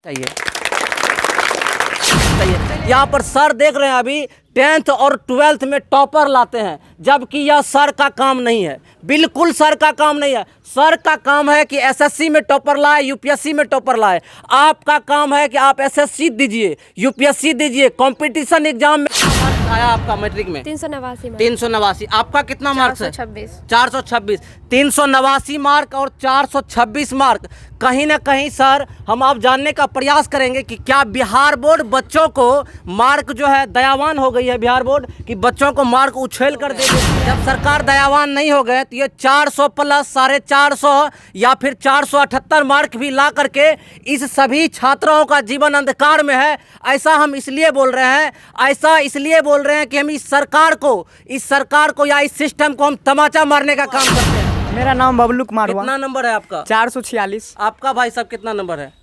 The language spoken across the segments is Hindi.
चाहिए। यहाँ पर सर देख रहे हैं अभी 10th और 12th में टॉपर लाते हैं, जबकि यह सर का काम नहीं है, बिल्कुल सर का काम नहीं है। सर का काम है कि एसएससी में टॉपर लाए, यूपीएससी में टॉपर लाए। आपका काम है कि आप एसएससी दीजिए, यूपीएससी दीजिए। कंपटीशन एग्जाम में आया आपका मैट्रिक में 389। आपका कितना मार्क्स है? 426। 389 मार्क और 426 मार्क। कहीं ना कहीं सर हम आप जानने का प्रयास करेंगे कि क्या बिहार बोर्ड बच्चों को मार्क जो है दयावान हो गई है बिहार बोर्ड कि बच्चों को मार्क उछेल कर दे। जब सरकार दयावान नहीं हो गए तो ये 400 प्लस 450 या फिर 478 मार्क भी ला करके इस सभी छात्रों का जीवन अंधकार में है। ऐसा हम इसलिए बोल रहे हैं, ऐसा इसलिए बोल रहे हैं कि हम इस सरकार को या इस सिस्टम को हम तमाचा मारने का काम करते हैं। मेरा नाम बबलू कुमार हुआ। कितना नंबर है आपका? 446। आपका भाई साहब कितना नंबर है?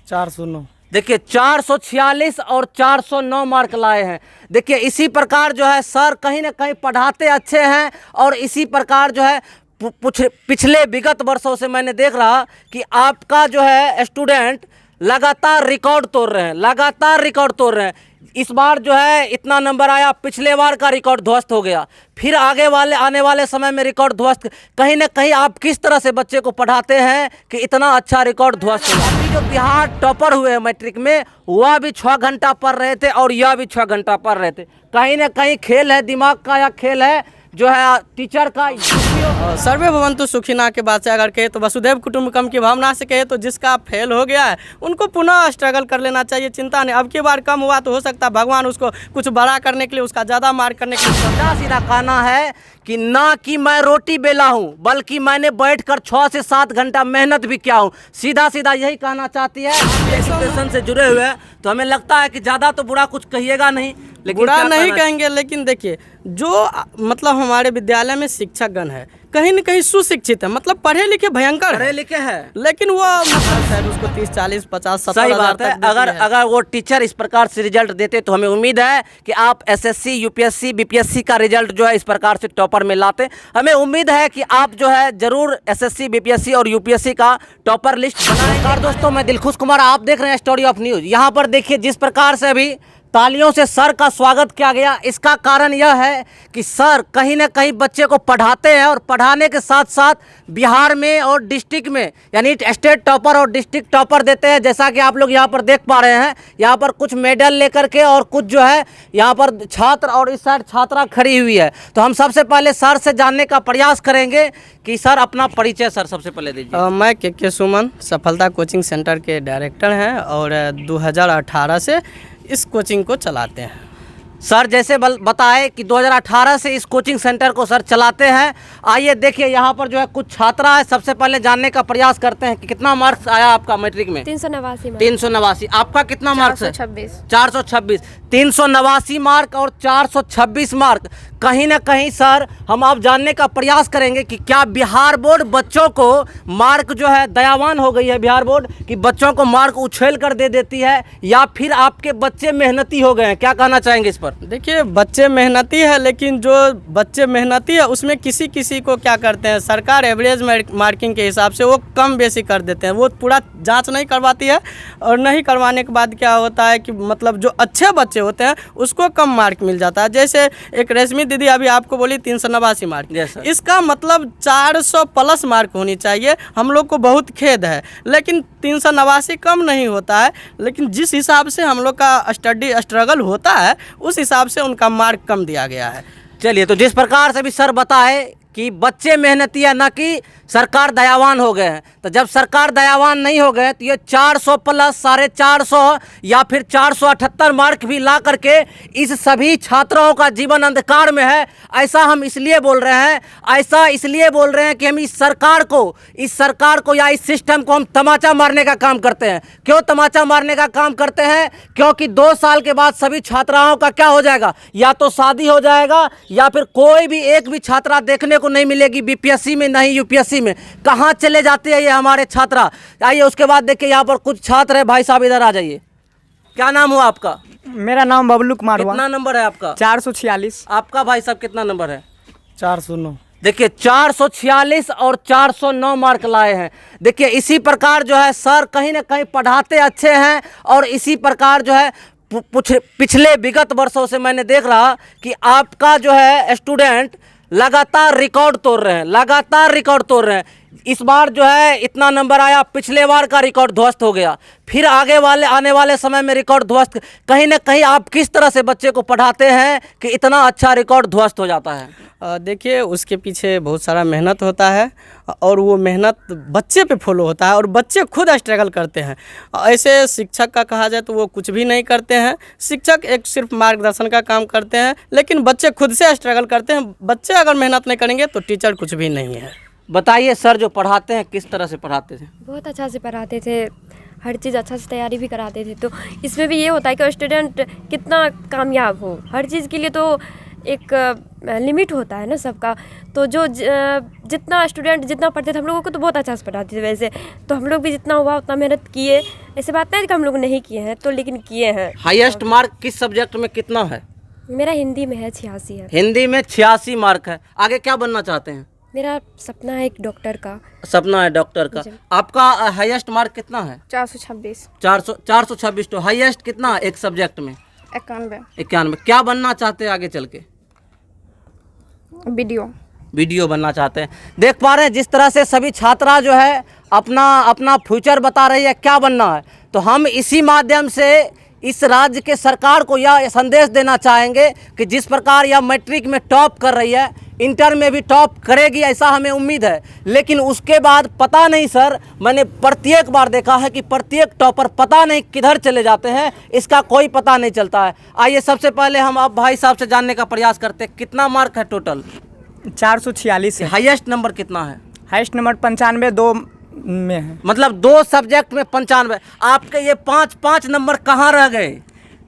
409। देखिए 446 और 409 मार्क लाए हैं। देखिए इसी प्रकार जो है सर कहीं ना कहीं पढ़ाते अच्छे हैं और इसी प्रकार जो है पिछले विगत वर्षों से मैंने देख रहा कि आपका जो है स्टूडेंट लगातार रिकॉर्ड तोड़ रहे हैं, लगातार रिकॉर्ड तोड़ रहे हैं। इस बार जो है इतना नंबर आया, पिछले बार का रिकॉर्ड ध्वस्त हो गया, फिर आने वाले समय में रिकॉर्ड ध्वस्त। कहीं ना कहीं आप किस तरह से बच्चे को पढ़ाते हैं कि इतना अच्छा रिकॉर्ड ध्वस्त हो? अभी जो बिहार टॉपर हुए हैं मैट्रिक में, वह भी 6 घंटा पढ़ रहे थे और यह भी 6 घंटा पढ़ रहे थे। कहीं ना कहीं खेल है दिमाग का, या खेल है जो है टीचर का। सर्वे भवन्तु सुखिना के बाद से अगर कहे तो वसुधैव कुटुंबकम की भावना से कहे तो जिसका फेल हो गया है उनको पुनः स्ट्रगल कर लेना चाहिए। चिंता नहीं, अब की बार कम हुआ तो हो सकता है भगवान उसको कुछ बड़ा करने के लिए, उसका ज़्यादा मार्क करने के लिए। सीधा कहना है कि ना कि मैं रोटी बेला हूँ, बल्कि मैंने बैठकर 6 से 7 घंटा मेहनत भी किया हूँ। सीधा सीधा यही कहना चाहती है। एजुकेशन से जुड़े हुए हैं तो हमें लगता है कि ज़्यादा तो बुरा कुछ कहिएगा नहीं, लेकिन बुरा नहीं कहेंगे। लेकिन देखिए जो मतलब हमारे विद्यालय में शिक्षकगण है कहीं न कहीं सुशिक्षित है, मतलब पढ़े लिखे भयंकर पढ़े लिखे हैं, लेकिन वो मतलब उसको 30 40 50 70 सही बात है। अगर वो टीचर इस प्रकार से रिजल्ट देते तो हमें उम्मीद है कि आप एसएससी यूपीएससी बीपीएससी का रिजल्ट जो है इस प्रकार से टॉपर में लाते। हमें उम्मीद है कि आप जो है जरूर एसएससी बीपीएससी और यूपीएससी का टॉपर लिस्ट बनाएंगे। दोस्तों मैं दिलखुश कुमार, आप देख रहे हैं स्टोरी ऑफ न्यूज़। यहाँ पर देखिए जिस प्रकार से अभी तालियों से सर का स्वागत किया गया, इसका कारण यह है कि सर कहीं ना कहीं बच्चे को पढ़ाते हैं और पढ़ाने के साथ साथ बिहार में और डिस्ट्रिक्ट में यानी स्टेट टॉपर और डिस्ट्रिक्ट टॉपर देते हैं। जैसा कि आप लोग यहाँ पर देख पा रहे हैं, यहाँ पर कुछ मेडल लेकर के और कुछ जो है यहाँ पर छात्र और इस साइड छात्रा खड़ी हुई है। तो हम सबसे पहले सर से जानने का प्रयास करेंगे कि सर अपना परिचय सर सबसे पहले दीजिए। मैं के सुमन सफलता कोचिंग सेंटर के डायरेक्टर हैं और 2018 से इस कोचिंग को चलाते हैं। सर जैसे बताए कि 2018 से इस कोचिंग सेंटर को सर चलाते हैं। आइए देखिए यहाँ पर जो है कुछ छात्रा है, सबसे पहले जानने का प्रयास करते हैं कि कितना मार्क्स आया आपका मैट्रिक में? 389। आपका कितना मार्क्स है? 426। 389 मार्क और 426 मार्क। कहीं ना कहीं सर हम आप जानने का प्रयास करेंगे कि क्या बिहार बोर्ड बच्चों को मार्क जो है दयावान हो गई है बिहार बोर्ड कि बच्चों को मार्क उछेल कर दे देती है, या फिर आपके बच्चे मेहनती हो गए हैं? क्या कहना चाहेंगे इस पर? देखिए बच्चे मेहनती है, लेकिन जो बच्चे मेहनती है उसमें किसी किसी को क्या करते हैं सरकार एवरेज मार्किंग के हिसाब से वो कम बेसी कर देते हैं, वो पूरा जांच नहीं करवाती है। और नहीं करवाने के बाद क्या होता है कि मतलब जो अच्छे बच्चे होते हैं उसको कम मार्क मिल जाता है। जैसे एक रेशमी दीदी अभी आपको बोली 389 मार्क, इसका मतलब 400 प्लस मार्क होनी चाहिए। हम लोग को बहुत खेद है, लेकिन 389 कम नहीं होता है, लेकिन जिस हिसाब से हम लोग का स्ट्रगल होता है उस हिसाब से उनका मार्क कम दिया गया है। चलिए, तो जिस प्रकार से भी सर बताए कि बच्चे मेहनती है, ना कि सरकार दयावान हो गए हैं। तो जब सरकार दयावान नहीं हो गए तो ये 400 प्लस 450 या फिर 478 मार्क भी ला करके इस सभी छात्रों का जीवन अंधकार में है। ऐसा हम इसलिए बोल रहे हैं, ऐसा इसलिए बोल रहे हैं कि हम इस सरकार को या इस सिस्टम को हम तमाचा मारने का काम करते हैं। क्यों तमाचा मारने का काम करते हैं? क्योंकि 2 साल के बाद सभी छात्राओं का क्या हो जाएगा, या तो शादी हो जाएगा या फिर कोई भी एक भी छात्रा देखने को नहीं मिलेगी बीपीएससी में, नहीं यूपीएससी में। कहाँ चले जाते हैं ये हमारे छात्रा? आइए उसके बाद देखिए यहाँ पर कुछ छात्र है। भाई साहब इधर आ जाइए। क्या नाम हुआ आपका? मेरा नाम बबलू कुमार हुआ। कितना नंबर है आपका? 446। आपका भाई साहब कितना नंबर है? 409। देखिए 446 और 409 मार्क लाए हैं। देखिए इसी प्रकार जो है सर कहीं ना कहीं पढ़ाते अच्छे हैं और इसी प्रकार जो है पिछले विगत वर्षों से मैंने देख रहा कि आपका जो है स्टूडेंट लगातार रिकॉर्ड तोड़ रहे हैं, लगातार रिकॉर्ड तोड़ रहे हैं। इस बार जो है इतना नंबर आया, पिछले बार का रिकॉर्ड ध्वस्त हो गया, फिर आने वाले समय में रिकॉर्ड ध्वस्त। कहीं ना कहीं आप किस तरह से बच्चे को पढ़ाते हैं कि इतना अच्छा रिकॉर्ड ध्वस्त हो जाता है? देखिए उसके पीछे बहुत सारा मेहनत होता है और वो मेहनत बच्चे पे फॉलो होता है और बच्चे खुद स्ट्रगल करते हैं। ऐसे शिक्षक का कहा जाए तो वो कुछ भी नहीं करते हैं, शिक्षक एक सिर्फ मार्गदर्शन का काम करते हैं, लेकिन बच्चे खुद से स्ट्रगल करते हैं। बच्चे अगर मेहनत नहीं करेंगे तो टीचर कुछ भी नहीं है। बताइए सर, जो पढ़ाते हैं किस तरह से पढ़ाते थे? बहुत अच्छा से पढ़ाते थे, हर चीज़ अच्छा से तैयारी भी कराते थे। तो इसमें भी ये होता है कि स्टूडेंट कितना कामयाब हो, हर चीज़ के लिए तो एक लिमिट होता है ना सबका। तो जो जितना स्टूडेंट जितना पढ़ते थे, हम लोगों को तो बहुत अच्छा से पढ़ाते थे। वैसे तो हम लोग भी जितना हुआ उतना मेहनत किए, ऐसे बात नहीं कि हम लोग नहीं किए हैं, तो लेकिन किए हैं। हाईएस्ट मार्क किस सब्जेक्ट में कितना है? मेरा हिंदी में है 86 है। हिंदी में 86 मार्क है। आगे क्या बनना चाहते हैं? मेरा सपना है एक डॉक्टर का। सपना है डॉक्टर का। आपका हाईएस्ट मार्क कितना है? 426। 426। तो हाईएस्ट कितना है एक सब्जेक्ट में? 91। क्या बनना चाहते हैं आगे चल के? वीडियो बनना चाहते हैं। देख पा रहे हैं जिस तरह से सभी छात्रा जो है अपना फ्यूचर बता रही है क्या बनना है। तो हम इसी माध्यम से इस राज्य के सरकार को यह संदेश देना चाहेंगे कि जिस प्रकार यह मैट्रिक में टॉप कर रही है, इंटर में भी टॉप करेगी ऐसा हमें उम्मीद है। लेकिन उसके बाद पता नहीं सर, मैंने प्रत्येक बार देखा है कि प्रत्येक टॉपर पता नहीं किधर चले जाते हैं, इसका कोई पता नहीं चलता है। आइए सबसे पहले हम अब भाई साहब से जानने का प्रयास करते हैं, कितना मार्क है टोटल? 446 है। हाईएस्ट नंबर कितना है? हाईएस्ट नंबर 95 2 में है। मतलब 2 सब्जेक्ट में 95। आपके ये 5 नंबर कहाँ रह गए?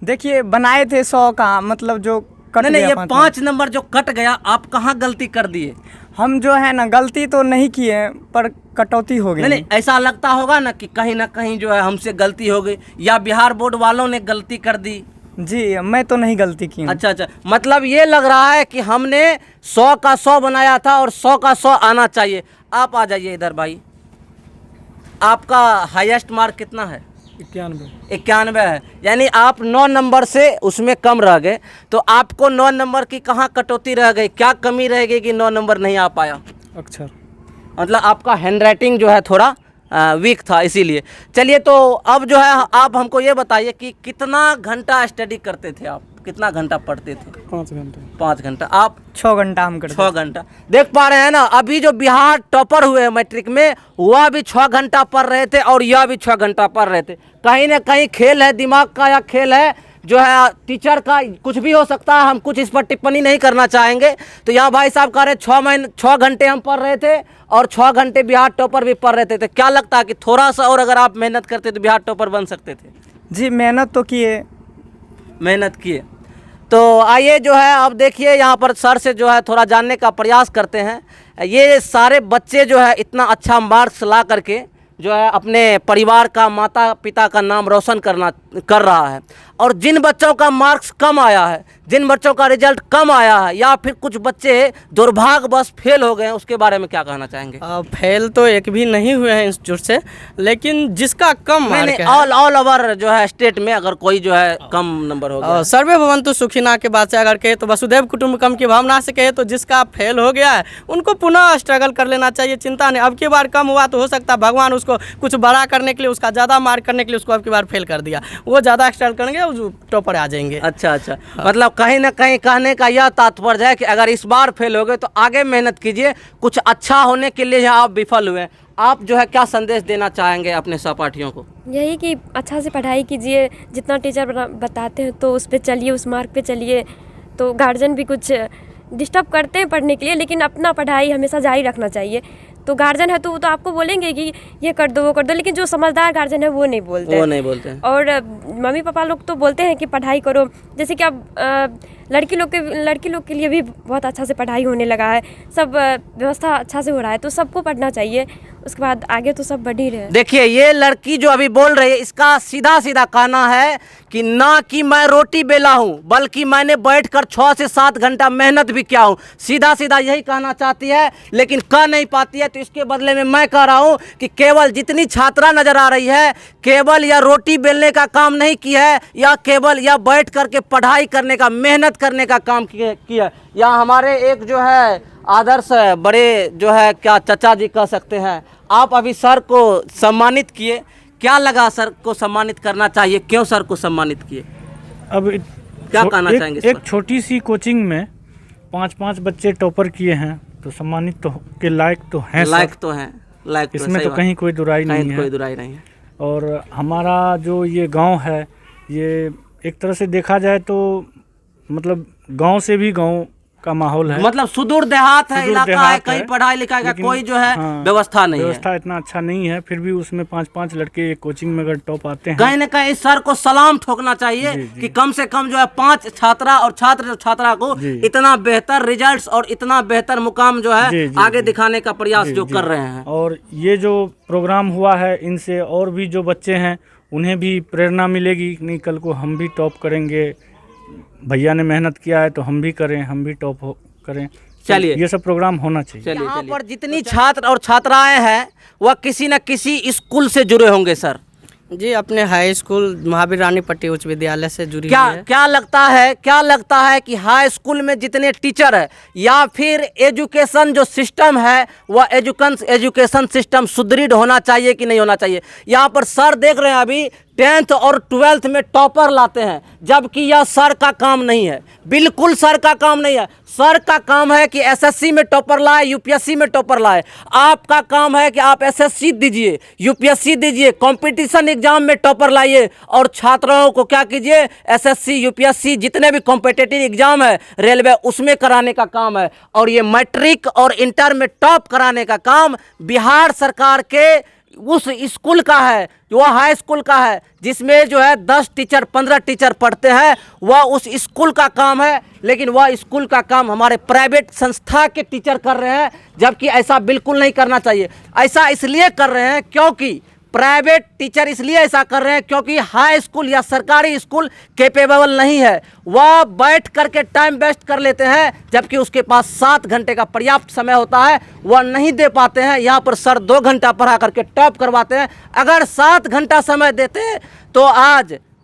देखिए बनाए थे 100 का, मतलब जो कट नहीं, गया ये 5 5 नंबर जो कट गया, आप कहाँ गलती कर दिए? हम जो है ना गलती तो नहीं किए पर कटौती हो गई। नहीं, ऐसा लगता होगा ना कि कहीं ना कहीं जो है हमसे गलती हो गई या बिहार बोर्ड वालों ने गलती कर दी। जी मैं तो नहीं गलती की हूँ। अच्छा, मतलब ये लग रहा है कि हमने 100 का 100 बनाया था और 100 का 100 आना चाहिए। आप आ जाइए इधर भाई। आपका हाईएस्ट मार्क कितना है? 91 है। यानी आप 9 नंबर से उसमें कम रह गए। तो आपको 9 नंबर की कहाँ कटौती रह गई, क्या कमी रहेगी कि 9 नंबर नहीं आ पाया? अक्षर, मतलब आपका हैंडराइटिंग जो है थोड़ा वीक था, इसीलिए। चलिए, तो अब जो है आप हमको ये बताइए कि कितना घंटा स्टडी करते थे आप, कितना घंटा पढ़ते थे? 5 घंटा। आप? 6 घंटा हम करते। 6 घंटा। देख पा रहे हैं ना, अभी जो बिहार टॉपर हुए हैं मैट्रिक में, वह भी 6 घंटा पढ़ रहे थे और यह भी 6 घंटा पढ़ रहे थे। कहीं ना कहीं खेल है दिमाग का, या खेल है जो है टीचर का, कुछ भी हो सकता है। हम कुछ इस पर टिप्पणी नहीं करना चाहेंगे। तो यहाँ भाई साहब कह रहे 6 घंटे हम पढ़ रहे थे और 6 घंटे बिहार टॉपर भी पढ़ रहे थे। तो क्या लगता है कि थोड़ा सा और अगर आप मेहनत करते तो बिहार टॉपर बन सकते थे? जी मेहनत तो किए। मेहनत किए। तो आइए जो है अब देखिए यहाँ पर सर से जो है थोड़ा जानने का प्रयास करते हैं। ये सारे बच्चे जो है इतना अच्छा मार्क्स ला करके जो है अपने परिवार का, माता पिता का नाम रोशन कर रहा है। और जिन बच्चों का मार्क्स कम आया है, जिन बच्चों का रिजल्ट कम आया है, या फिर कुछ बच्चे दुर्भाग्यवश फेल हो गए हैं, उसके बारे में क्या कहना चाहेंगे? फेल तो एक भी नहीं हुए हैं इंस्टीट्यूट से, लेकिन जिसका कम मार्क है ऑल ओवर जो है स्टेट में अगर कोई जो है कम नंबर हो गया, सर्वे भवन्तु सुखिनः के बात से अगर कहे तो वसुधैव कुटुम्बकम की भावना से कहे तो जिसका फेल हो गया है उनको पुनः स्ट्रगल कर लेना चाहिए। चिंता नहीं, अब की बार कम हुआ तो हो सकता है भगवान उसको कुछ बड़ा करने के लिए, उसका ज़्यादा मार्क करने के लिए उसको अब की बार फेल कर दिया, वो ज़्यादा स्ट्रगल करेंगे, टॉपर आ जाएंगे। अच्छा, मतलब कहीं ना कहीं कहने का यह तात्पर्य है कि अगर इस बार फेल हो गए तो आगे मेहनत कीजिए, कुछ अच्छा होने के लिए आप विफल हुए। आप जो है क्या संदेश देना चाहेंगे अपने सहपाठियों को? यही कि अच्छा से पढ़ाई कीजिए, जितना टीचर बताते हैं तो उस पर चलिए, उस मार्क पे चलिए। तो गार्जियन भी कुछ डिस्टर्ब करते हैं पढ़ने के लिए, लेकिन अपना पढ़ाई हमेशा जारी रखना चाहिए। तो गार्जियन है तो वो तो आपको बोलेंगे कि ये कर दो, वो कर दो, लेकिन जो समझदार गार्जियन है वो नहीं बोलते हैं। और मम्मी पापा लोग तो बोलते हैं कि पढ़ाई करो। जैसे कि अब लड़की लोग के लिए भी बहुत अच्छा से पढ़ाई होने लगा है, सब व्यवस्था अच्छा से हो रहा है, तो सबको पढ़ना चाहिए। उसके बाद आगे तो सब बढ़ ही रहे हैं। देखिए ये लड़की जो अभी बोल रही है, इसका सीधा सीधा कहना है कि ना कि मैं रोटी बेला हूँ, बल्कि मैंने बैठकर 6 से 7 घंटा मेहनत भी किया हूँ। सीधा सीधा यही कहना चाहती है, लेकिन कह नहीं पाती है। तो इसके बदले में मैं कह रहा हूँ कि केवल जितनी छात्रा नजर आ रही है, केवल या रोटी बेलने का काम नहीं किया है, या केवल या बैठ करके पढ़ाई करने का, मेहनत करने का काम किया है। या हमारे एक जो है आदर्श बड़े जो है क्या चचा जी कह सकते हैं, आप अभी सर को सम्मानित किए, क्या लगा सर को सम्मानित करना चाहिए, क्यों सर को सम्मानित किए, अब क्या कहना चाहेंगे इस एक पर? छोटी सी कोचिंग में 5-5 बच्चे टॉपर किए हैं, तो सम्मानित तो के लायक तो हैं सर। लायक तो हैं, लायक तो है, इसमें सही तो बात। कहीं कोई दुराई नहीं कहीं है। कोई दुराई नहीं है। और हमारा जो ये गांव है, ये एक तरह से देखा जाए तो मतलब गांव से भी गांव का माहौल है। मतलब सुदूर देहात है, सुदूर इलाका है, देहात कहीं है, पढ़ाई लिखाई का लेकिन कोई जो है हाँ, व्यवस्था नहीं है। व्यवस्था इतना अच्छा नहीं है, फिर भी उसमें 5-5 लड़के एक कोचिंग में अगर टॉप आते हैं, कहीं न कहीं इस सर को सलाम ठोकना चाहिए कि कम से कम जो है 5 छात्रा और छात्रा को जी। इतना बेहतर रिजल्ट्स और इतना बेहतर मुकाम जो है जी, जी, आगे जी। दिखाने का प्रयास जी, जो जी। कर रहे हैं। और ये जो प्रोग्राम हुआ है, इनसे और भी जो बच्चे हैं उन्हें भी प्रेरणा मिलेगी। नहीं, कल को हम भी टॉप करेंगे, भैया ने मेहनत किया है तो हम भी करें, हम भी टॉप करें। चलिए। ये सब प्रोग्राम होना चाहिए। यहाँ पर जितनी छात्र और छात्राएं हैं वह किसी न किसी स्कूल से जुड़े होंगे सर। जी, अपने हाई स्कूल महावीर रानी पट्टी उच्च विद्यालय से जुड़ी क्या हुई है। क्या लगता है कि हाई स्कूल में जितने टीचर है या फिर एजुकेशन जो सिस्टम है वह एजुकेशन सिस्टम सुदृढ़ होना चाहिए कि नहीं होना चाहिए? यहाँ पर सर देख रहे हैं अभी 10th और 12th में टॉपर लाते हैं, जबकि यह सर का काम नहीं है, बिल्कुल सर का काम नहीं है। सर का काम है कि एसएससी में टॉपर लाए, यूपीएससी में टॉपर लाए। आपका काम है कि आप एसएससी दीजिए, यूपीएससी दीजिए, कंपटीशन एग्जाम में टॉपर लाइए और छात्राओं को क्या कीजिए, एसएससी यूपीएससी जितने भी कॉम्पिटिटिव एग्जाम है रेलवे उसमें कराने का काम है। और ये मैट्रिक और इंटर में टॉप कराने का काम बिहार सरकार के उस स्कूल का है, वह हाई स्कूल का है जिसमें जो है 10 टीचर 15 टीचर पढ़ते हैं, वह उस स्कूल का काम है। लेकिन वह स्कूल का काम हमारे प्राइवेट संस्था के टीचर कर रहे हैं, जबकि ऐसा बिल्कुल नहीं करना चाहिए। ऐसा इसलिए कर रहे हैं क्योंकि प्राइवेट टीचर इसलिए ऐसा कर रहे हैं क्योंकि हाई स्कूल या सरकारी स्कूल कैपेबल नहीं है, वह बैठ करके टाइम वेस्ट कर लेते हैं, जबकि उसके पास 7 घंटे का पर्याप्त समय होता है, वह नहीं दे पाते हैं। यहाँ पर सर 2 घंटा पढ़ा करके टॉप करवाते हैं। अगर 7 घंटा समय देते तो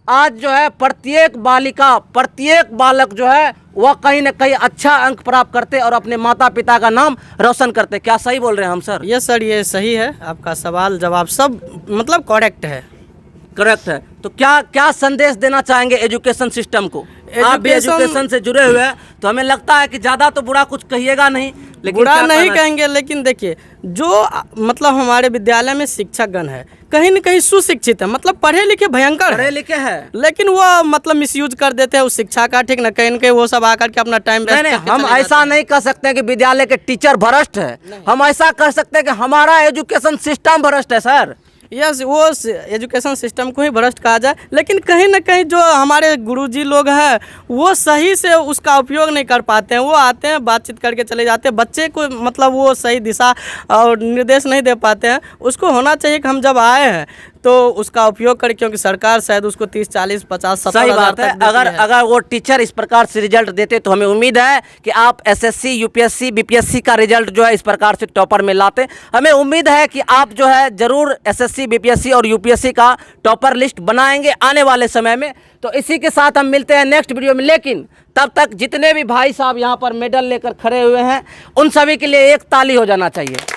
आज जो है प्रत्येक बालिका, प्रत्येक बालक जो है वह कहीं ना कहीं अच्छा अंक प्राप्त करते और अपने माता पिता का नाम रोशन करते। क्या सही बोल रहे हैं हम सर? यस सर, ये सही है, आपका सवाल जवाब सब मतलब करेक्ट है। करेक्ट है। तो क्या संदेश देना चाहेंगे एजुकेशन सिस्टम को? आप भी एजुकेशन से जुड़े हुए हैं तो हमें लगता है कि ज़्यादा तो बुरा कुछ कहिएगा नहीं, लेकिन बुरा क्या नहीं कहना- कहेंगे, लेकिन देखिए जो मतलब हमारे विद्यालय में शिक्षकगण है कहीं न कहीं सुशिक्षित है, मतलब पढ़े लिखे भयंकर पढ़े है, लिखे हैं, लेकिन वो मतलब मिसयूज कर देते हैं उस शिक्षा का। ठीक ना, कहीं न कहीं वो सब आकर के अपना टाइम नहीं नहीं, हम ऐसा नहीं कह सकते कि विद्यालय के टीचर भ्रष्ट है, हम ऐसा कह सकते हैं कि हमारा एजुकेशन सिस्टम भ्रष्ट है सर। यस, वो एजुकेशन सिस्टम को ही भ्रष्ट कहा जाए, लेकिन कहीं ना कहीं जो हमारे गुरुजी लोग हैं वो सही से उसका उपयोग नहीं कर पाते हैं। वो आते हैं, बातचीत करके चले जाते हैं, बच्चे को मतलब वो सही दिशा और निर्देश नहीं दे पाते हैं। उसको होना चाहिए कि हम जब आए हैं तो उसका उपयोग करें, क्योंकि सरकार शायद उसको 30, 40, 50, 70 सही हज़ार बात है। तक देती है। अगर वो टीचर इस प्रकार से रिजल्ट देते तो हमें उम्मीद है कि आप एसएससी, यूपीएससी, बीपीएससी का रिजल्ट जो है इस प्रकार से टॉपर में लाते। हमें उम्मीद है कि आप जो है जरूर एसएससी, बीपीएससी और यूपीएससी का टॉपर लिस्ट बनाएंगे आने वाले समय में। तो इसी के साथ हम मिलते हैं नेक्स्ट वीडियो में, लेकिन तब तक जितने भी भाई साहब यहाँ पर मेडल लेकर खड़े हुए हैं उन सभी के लिए एक ताली हो जाना चाहिए।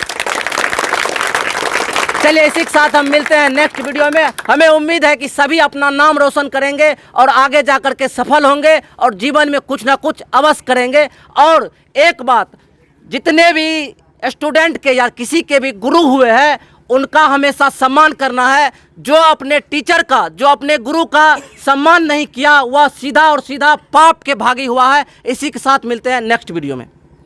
चलिए इसी के साथ हम मिलते हैं नेक्स्ट वीडियो में। हमें उम्मीद है कि सभी अपना नाम रोशन करेंगे और आगे जा कर के सफल होंगे और जीवन में कुछ ना कुछ अवश्य करेंगे। और एक बात, जितने भी स्टूडेंट के या किसी के भी गुरु हुए हैं उनका हमेशा सम्मान करना है। जो अपने टीचर का, जो अपने गुरु का सम्मान नहीं किया वह सीधा और सीधा पाप के भागी हुआ है। इसी के साथ मिलते हैं नेक्स्ट वीडियो में।